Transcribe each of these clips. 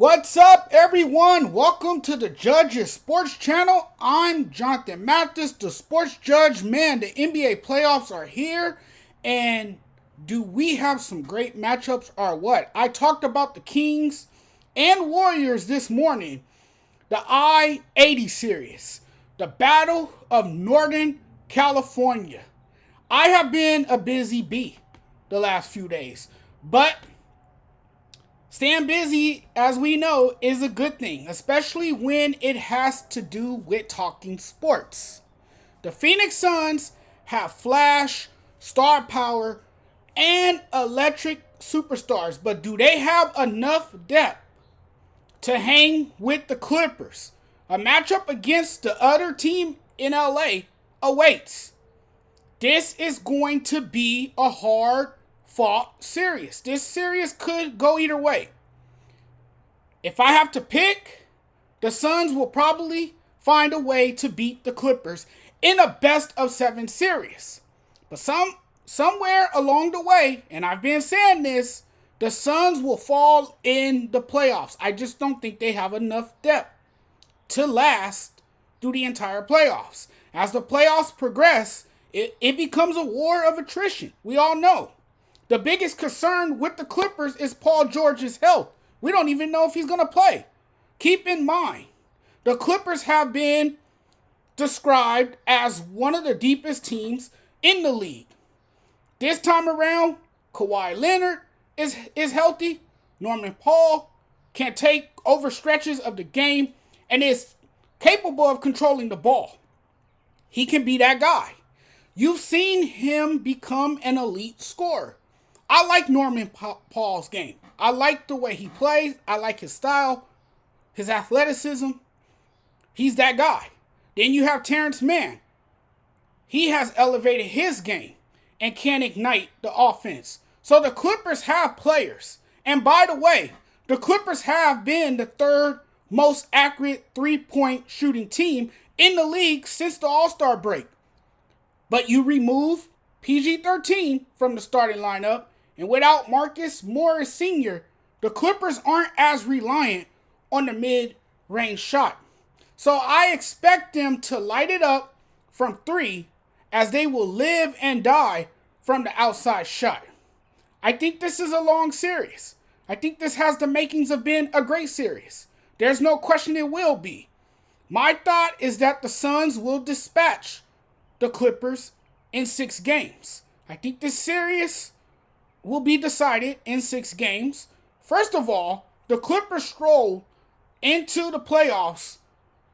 What's up, everyone? Welcome to the Judges Sports Channel. I'm Jonathan Mathis, the sports judge. Man, the NBA playoffs are here, and do we have some great matchups or what? I talked about the Kings and Warriors this morning, the I-80 series, the Battle of Northern California. I have been a busy bee the last few days, but staying busy, as we know, is a good thing, especially when it has to do with talking sports. The Phoenix Suns have flash, star power, and electric superstars, but do they have enough depth to hang with the Clippers? A matchup against the other team in LA awaits. This is going to be a hard fought series. This series could go either way. If I have to pick, the Suns will probably find a way to beat the Clippers in a best of 7 series. But somewhere along the way, and I've been saying this, the Suns will fall in the playoffs. I just don't think they have enough depth to last through the entire playoffs. As the playoffs progress, it becomes a war of attrition. We all know. The biggest concern with the Clippers is Paul George's health. We don't even know if he's going to play. Keep in mind, the Clippers have been described as one of the deepest teams in the league. This time around, Kawhi Leonard is healthy. Norman Powell can take over stretches of the game and is capable of controlling the ball. He can be that guy. You've seen him become an elite scorer. I like Norman Powell's game. I like the way he plays. I like his style, his athleticism. He's that guy. Then you have Terrence Mann. He has elevated his game and can ignite the offense. So the Clippers have players. And by the way, the Clippers have been the third most accurate three-point shooting team in the league since the All-Star break. But you remove PG-13 from the starting lineup, and without Marcus Morris Sr., the Clippers aren't as reliant on the mid-range shot. So I expect them to light it up from 3, as they will live and die from the outside shot. I think this is a long series. I think this has the makings of being a great series. There's no question it will be. My thought is that the Suns will dispatch the Clippers in 6 games. I think this series will be decided in 6 games. First of all, the Clippers stroll into the playoffs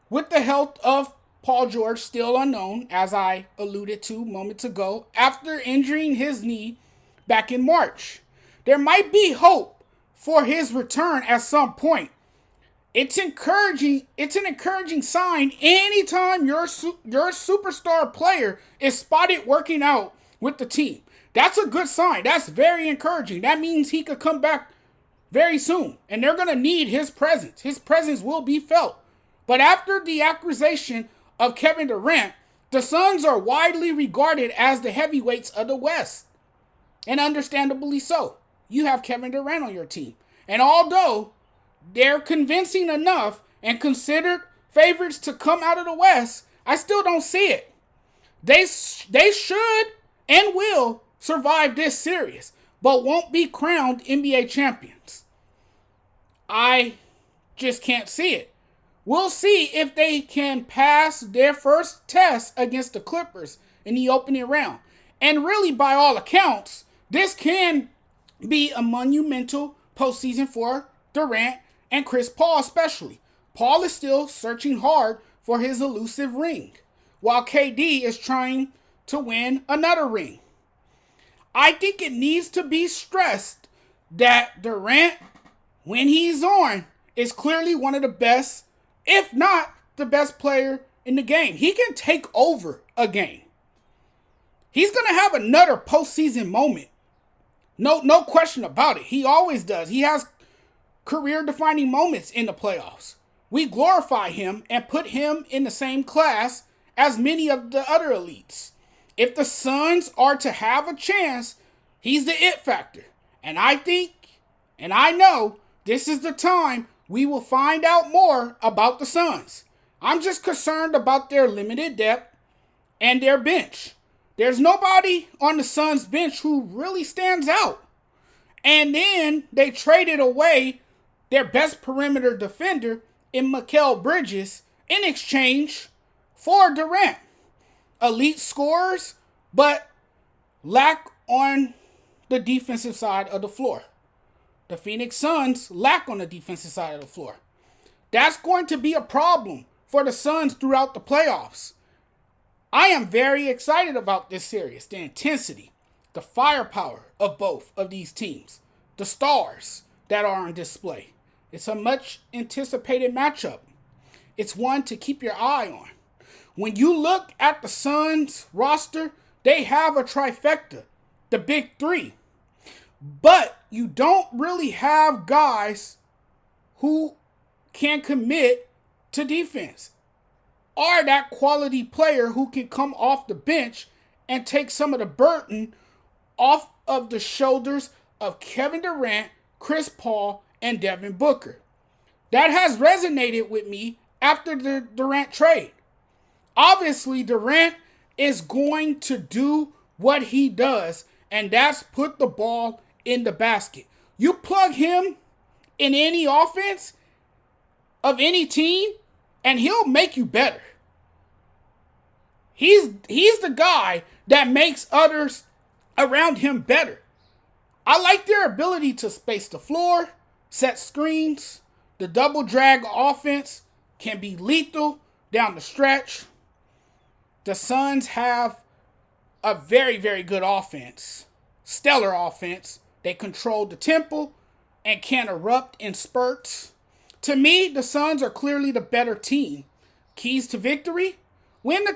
with the health of Paul George still unknown, as I alluded to moments ago, after injuring his knee back in March. There might be hope for his return at some point. It's an encouraging sign anytime your superstar player is spotted working out with the team. That's a good sign. That's very encouraging. That means he could come back very soon. And they're going to need his presence. His presence will be felt. But after the acquisition of Kevin Durant, the Suns are widely regarded as the heavyweights of the West. And understandably so. You have Kevin Durant on your team. And although they're convincing enough and considered favorites to come out of the West, I still don't see it. They should and will survive this series, but won't be crowned NBA champions. I just can't see it. We'll see if they can pass their first test against the Clippers in the opening round. And really, by all accounts, this can be a monumental postseason for Durant and Chris Paul especially. Paul is still searching hard for his elusive ring, while KD is trying to win another ring. I think it needs to be stressed that Durant, when he's on, is clearly one of the best, if not the best player in the game. He can take over a game. He's going to have another postseason moment. No question about it. He always does. He has career-defining moments in the playoffs. We glorify him and put him in the same class as many of the other elites. If the Suns are to have a chance, he's the it factor. And I think, and I know, this is the time we will find out more about the Suns. I'm just concerned about their limited depth and their bench. There's nobody on the Suns bench who really stands out. And then they traded away their best perimeter defender in Mikal Bridges in exchange for Durant. Elite scorers, but lack on the defensive side of the floor. The Phoenix Suns lack on the defensive side of the floor. That's going to be a problem for the Suns throughout the playoffs. I am very excited about this series. The intensity, the firepower of both of these teams, the stars that are on display. It's a much anticipated matchup. It's one to keep your eye on. When you look at the Suns roster, they have a trifecta, the big three. But you don't really have guys who can commit to defense, or that quality player who can come off the bench and take some of the burden off of the shoulders of Kevin Durant, Chris Paul, and Devin Booker. That has resonated with me after the Durant trade. Obviously, Durant is going to do what he does, and that's put the ball in the basket. You plug him in any offense of any team, and he'll make you better. He's the guy that makes others around him better. I like their ability to space the floor, set screens. The double drag offense can be lethal down the stretch. The Suns have a very, very good offense. Stellar offense. They control the tempo and can erupt in spurts. To me, the Suns are clearly the better team. Keys to victory: win the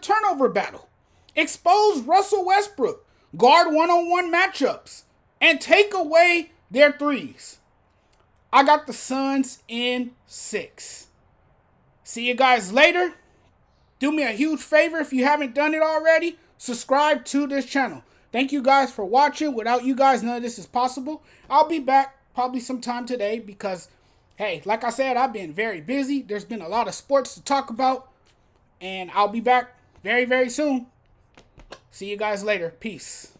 turnover battle. Expose Russell Westbrook. Guard one-on-one matchups. And take away their threes. I got the Suns in 6. See you guys later. Do me a huge favor if you haven't done it already. Subscribe to this channel. Thank you guys for watching. Without you guys, none of this is possible. I'll be back probably sometime today because, hey, like I said, I've been very busy. There's been a lot of sports to talk about. And I'll be back very, very soon. See you guys later. Peace.